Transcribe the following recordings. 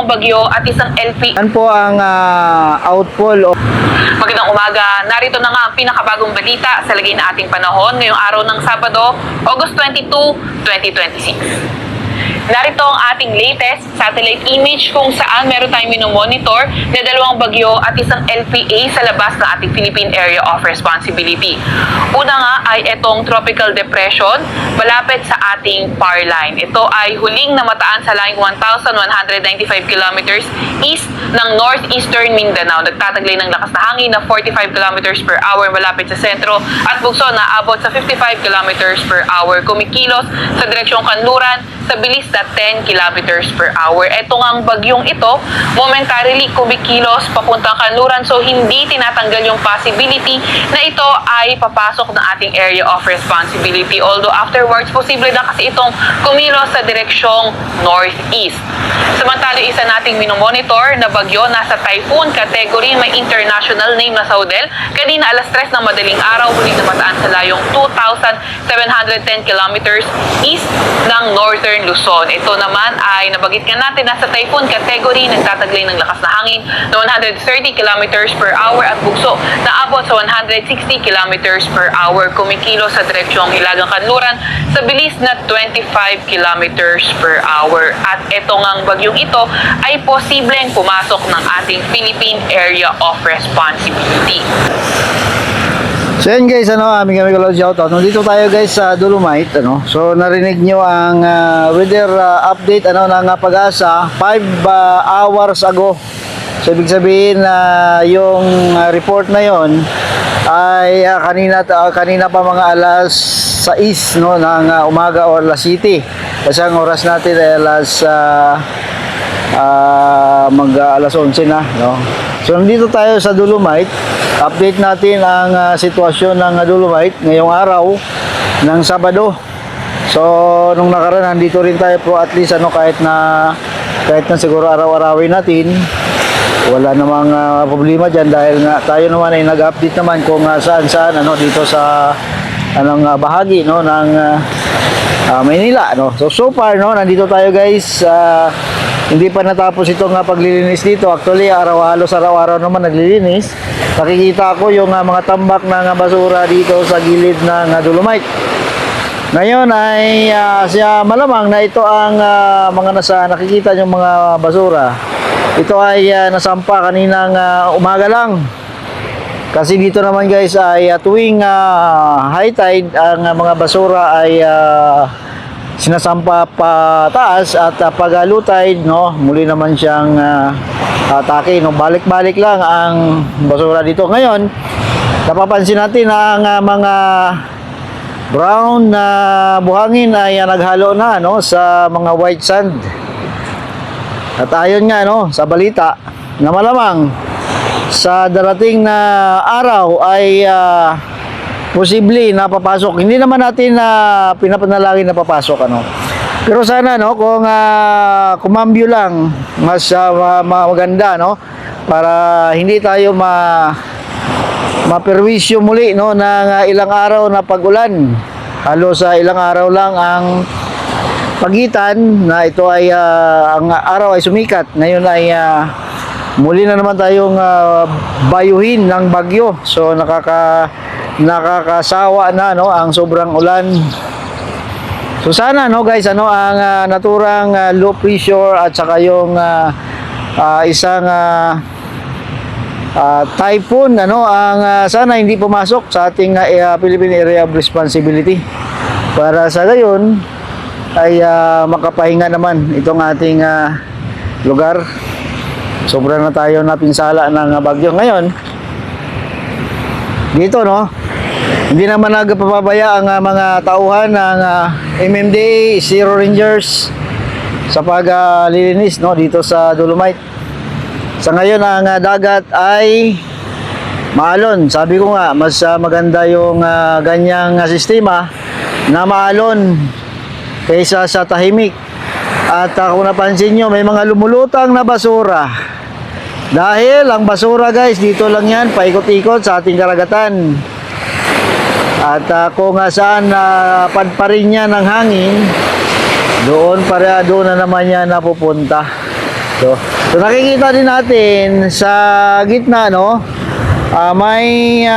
dalawang bagyo at isang LP. Yan po ang outfall. Magandang umaga. Narito na nga ang pinakabagong balita sa lagay na ating panahon ngayong araw ng Sabado, August 22, 2026. Narito ang ating latest satellite image kung saan meron tayong minomonitor na dalawang bagyo at isang LPA sa labas ng ating Philippine Area of Responsibility. Una nga ay itong tropical depression malapit sa ating power line. Ito ay huling namataan sa laing 1,195 kilometers east ng northeastern Mindanao. Nagtataglay ng lakas na hangin na 45 kilometers per hour malapit sa sentro at bugso na abot sa 55 kilometers per hour. Kumikilos sa direksyong kanluran sa bilis na 10 kilometers per hour. Ito ngang bagyong ito, momentarily kumikilos papuntang kanluran, so hindi tinatanggal yung possibility na ito ay papasok ng ating area of responsibility. Although afterwards, posible na kasi itong kumilos sa direksyong northeast. Samantala, isa nating minomonitor na bagyo nasa typhoon category, may international name na Saudel. Kanina alas 3 ng madaling araw, huling namataan sa layong 2,710 kilometers east ng northern Luzon. Ito naman ay nabagit nga natin nasa typhoon category, nagtataglay ng lakas na hangin na 130 kilometers per hour at bugso na abot sa 160 kilometers per hour. Kumikilos sa direksyong Hilagang Kanluran sa bilis na 25 kilometers per hour. At ito ngang bagyong ito ay posibleng pumasok ng ating Philippine Area of Responsibility. So yan guys, aming shoutout. Nandito tayo guys sa Dolomite, So narinig nyo ang weather update ng Pag-asa 5 hours ago. So ibig sabihin yung report na yon ay kanina pa mga alas 6 ng umaga o alas 7. Kasi ang oras natin ay alas 11 na, So nandito tayo sa Dolomite. Update natin ang sitwasyon ng Dolomite ngayong araw ng Sabado. So nung nakaraan nandito rin tayo po at least kahit na siguro araw-arawin natin, wala namang problema diyan dahil nga tayo naman ay nag-update naman kung saan dito sa bahagi ng Maynila, So far nandito tayo guys. Hindi pa natapos itong paglilinis dito. Actually, halos araw-araw naman naglilinis. Nakikita ko yung mga tambak ng basura dito sa gilid ng Dolomite. Ngayon ay siya malamang na ito ang mga nakikita yung mga basura. Ito ay nasampa kaninang umaga lang. Kasi dito naman guys ay tuwing high tide ang mga basura ay sinasampa pa taas at pag low tide muli naman siyang atake. Balik-balik lang ang basura dito. Ngayon napapansin natin na ang mga brown na buhangin ay naghalo na sa mga white sand. At ayon nga sa balita na malamang sa darating na araw ay posible na papasok. Hindi naman natin pinapanalangin na papasok Pero sana kung kumambyo lang mas maganda para hindi tayo maperwisyo muli ng ilang araw na pag-ulan. Halos ilang araw lang ang pagitan na ito ay ang araw ay sumikat. Ngayon ay muli na naman tayong bayuhin ng bagyo. So nakakasawa na ang sobrang ulan. So sana guys ang naturang low pressure at saka yung isang typhoon ang sana hindi pumasok sa ating Philippine Area of Responsibility. Para sa gayon ay makapahinga naman itong ating lugar. Sobra na tayo napinsala ng bagyo ngayon. Dito hindi naman nagpapabaya ang mga tauhan ng MMDA, Zero Rangers sa paglilinis dito sa Dolomite. Sa ngayon ang dagat ay maalon. Sabi ko nga mas maganda yung ganyang sistema na maalon kaysa sa tahimik. At kung napansin nyo, may mga lumulutang na basura. Dahil ang basura guys, dito lang yan, paikot-ikot sa ating karagatan. At kung saan padparin niya ng hangin, doon na naman niya napupunta. So nakikita din natin sa gitna, no? May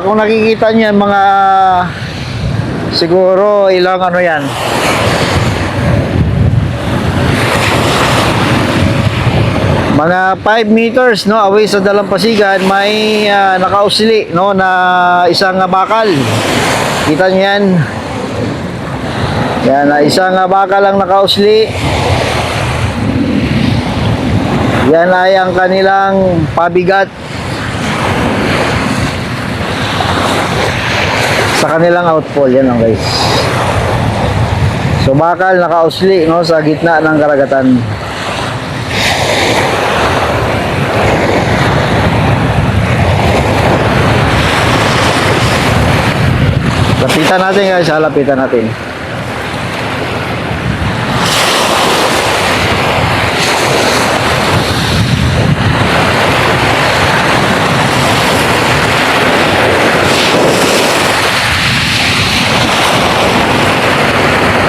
kung nakikita niyo mga siguro ilang ano yan, mga 5 meters, no, away sa dalampasigan, may nakausli, no, na isang bakal. Kita niyo yan. Yan, isang bakal lang nakausli. Yan ay ang kanilang pabigat sa kanilang outfall. Yan lang, guys. So bakal nakausli, no, sa gitna ng karagatan. Lapitan natin, guys, lapitan natin.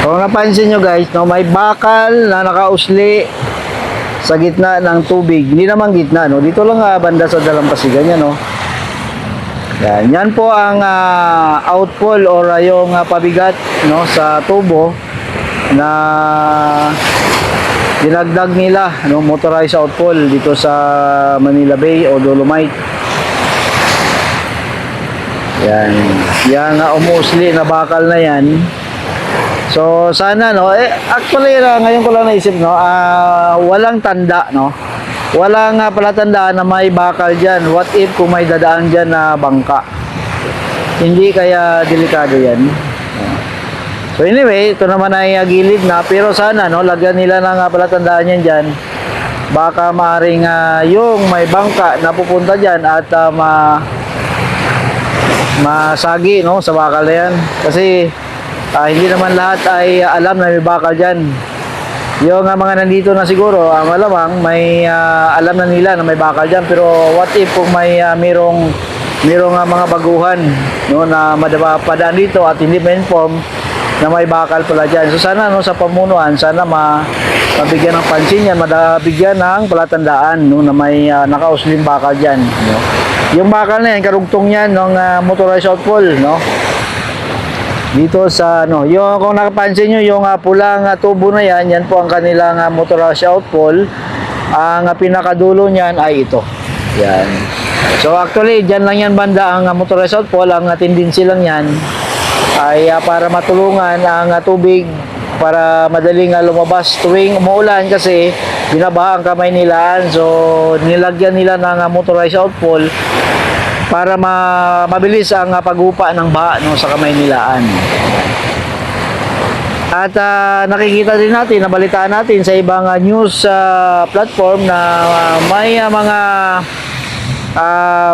Kung napansin nyo, guys, no, may bakal na nakausli sa gitna ng tubig. Hindi naman gitna, no, dito lang banda sa dalampasigan yan, no. Yan po ang outfall or yung pabigat, no, sa tubo na dinagdag nila, no, motorized outfall dito sa Manila Bay o Dolomite. Yan umusli na bakal na yan. So sana, no, actually ngayon ko lang naisip, no, walang tanda, no. Walang palatandaan na may bakal dyan. What if kung may dadaan dyan na bangka? Hindi kaya delikado yan. So anyway, ito naman ay gilid na. Pero sana, no, lagyan nila ng palatandaan yan dyan. Baka maaring yung may bangka na pupunta dyan at masagi, no, sa bakal na yan. Kasi hindi naman lahat ay alam na may bakal dyan. Yung mga nandito na siguro, malamang may alam na nila na may bakal dyan. Pero what if kung may merong mga baguhan, no, na padaan dito at hindi ma-inform na may bakal pala dyan. So sana, no, sa pamunuan, sana mabigyan ng pansin yan, mabigyan ng palatandaan, no, na may nakausling bakal dyan, no. Yung bakal na yan, karugtong yan ng motorized outfall, no. Dito sa yung kung nakapansin nyo, yung pulang tubo na yan, yan po ang kanilang motorized outfall. Ang pinakadulo niyan ay ito. Yan. So actually, dyan lang yan banda ang motorized outfall. Ang tendency lang yan ay para matulungan ang tubig para madaling lumabas tuwing umuulan kasi binabaha ang kamay nilaan. So nilagyan nila ng motorized outfall para mabilis ang paghupa ng baha, no, sa kamay nilaan. At nakikita din natin, nabalitaan natin sa ibang news platform na may mga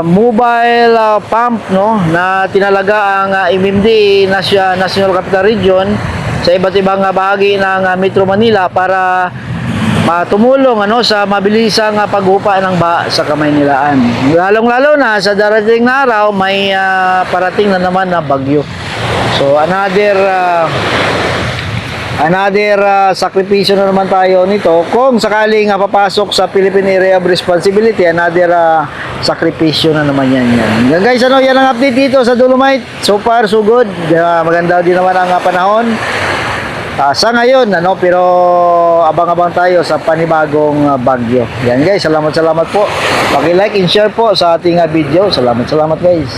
mobile pump, no, na tinalaga ang MMD National Capital Region sa iba't ibang bahagi ng Metro Manila para tumulong, ano, sa mabilisang paghupa ng baha sa kamay nilaan. Lalong-lalo na sa darating na araw, may parating na naman na bagyo. So another sakripisyo na naman tayo nito. Kung sakaling papasok sa Philippine Area of Responsibility, another sakripisyo na naman yan. Guys, ano, yan ang update dito sa Dolomite. So far, so good. Maganda din naman ang panahon. Sa ngayon, ano, pero abang-abang tayo sa panibagong bagyo. Yan, guys, salamat po. Paki-like and share po sa ating video. Salamat guys.